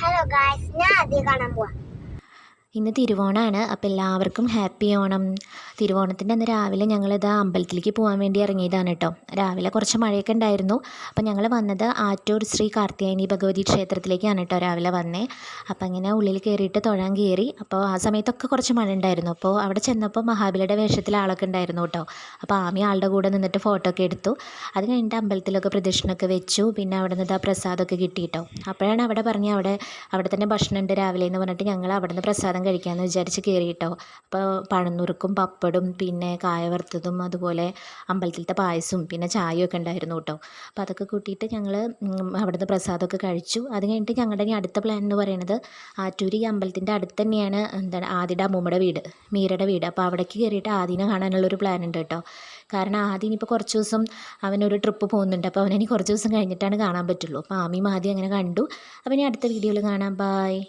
Hello guys, ഞാൻ ആദ്യം കാണാൻ പോവാ. ഇന്ന് തിരുവോണമാണ്. അപ്പോൾ എല്ലാവർക്കും ഹാപ്പി ഓണം. തിരുവോണത്തിൻ്റെ അന്ന് രാവിലെ ഞങ്ങളിത് അമ്പലത്തിലേക്ക് പോകാൻ വേണ്ടി ഇറങ്ങിയതാണ് കേട്ടോ. രാവിലെ കുറച്ച് മഴയൊക്കെ ഉണ്ടായിരുന്നു. അപ്പോൾ ഞങ്ങൾ വന്നത് ആറ്റൂർ ശ്രീ കാർത്യായനി ഭഗവതി ക്ഷേത്രത്തിലേക്കാണ് കേട്ടോ രാവിലെ വന്നേ. അപ്പോൾ അങ്ങനെ ഉള്ളിൽ കയറിയിട്ട് തൊഴാൻ കയറി. അപ്പോൾ ആ സമയത്തൊക്കെ കുറച്ച് മഴ ഉണ്ടായിരുന്നു. അപ്പോൾ അവിടെ ചെന്നപ്പോൾ മഹാബലിയുടെ വേഷത്തിൽ ആളൊക്കെ ഉണ്ടായിരുന്നു കേട്ടോ. അപ്പോൾ ആമി ആളുടെ കൂടെ നിന്നിട്ട് ഫോട്ടോ ഒക്കെ എടുത്തു. അത് കഴിഞ്ഞിട്ട് അമ്പലത്തിലൊക്കെ പ്രദക്ഷിണമൊക്കെ വെച്ചു. പിന്നെ അവിടെ നിന്ന് പ്രസാദമൊക്കെ കിട്ടി കേട്ടോ. അപ്പോഴാണ് അവിടെ പറഞ്ഞ് അവിടെ തന്നെ ഭക്ഷണം ഉണ്ട് രാവിലെ എന്ന് പറഞ്ഞിട്ട് ഞങ്ങൾ അവിടെ നിന്ന് പ്രസാദം കഴിക്കാമെന്ന് വിചാരിച്ച് കയറി കേട്ടോ. അപ്പോൾ പഴനുറുക്കും പപ്പടും പിന്നെ കായ വറുത്തതും അതുപോലെ അമ്പലത്തിലത്തെ പായസവും പിന്നെ ചായയൊക്കെ ഉണ്ടായിരുന്നു കേട്ടോ. അപ്പോൾ അതൊക്കെ കൂട്ടിയിട്ട് ഞങ്ങൾ അവിടുന്ന് പ്രസാദമൊക്കെ കഴിച്ചു. അത് കഴിഞ്ഞിട്ട് ഞങ്ങളുടെ ഇനി അടുത്ത പ്ലാൻ എന്ന് പറയുന്നത് ആറ്റൂർ ഈ അമ്പലത്തിൻ്റെ അടുത്ത് തന്നെയാണ് ആദിയുടെ അമ്മൂമ്മയുടെ വീട്, മീരയുടെ വീട്. അപ്പോൾ അവിടേക്ക് കയറിയിട്ട് ആദിനെ കാണാനുള്ളൊരു പ്ലാൻ ഉണ്ട് കേട്ടോ. കാരണം ആദ്യം ഇനിയിപ്പോൾ കുറച്ച് ദിവസം അവനൊരു ട്രിപ്പ് പോകുന്നുണ്ട്. അപ്പോൾ അവനിനി കുറച്ച് ദിവസം കഴിഞ്ഞിട്ടാണ് കാണാൻ പറ്റുള്ളൂ. അപ്പോൾ ആമിയും ആദ്യം അങ്ങനെ കണ്ടു. അപ്പോൾ ഇനി അടുത്ത വീഡിയോയിൽ കാണാം. ബായ്.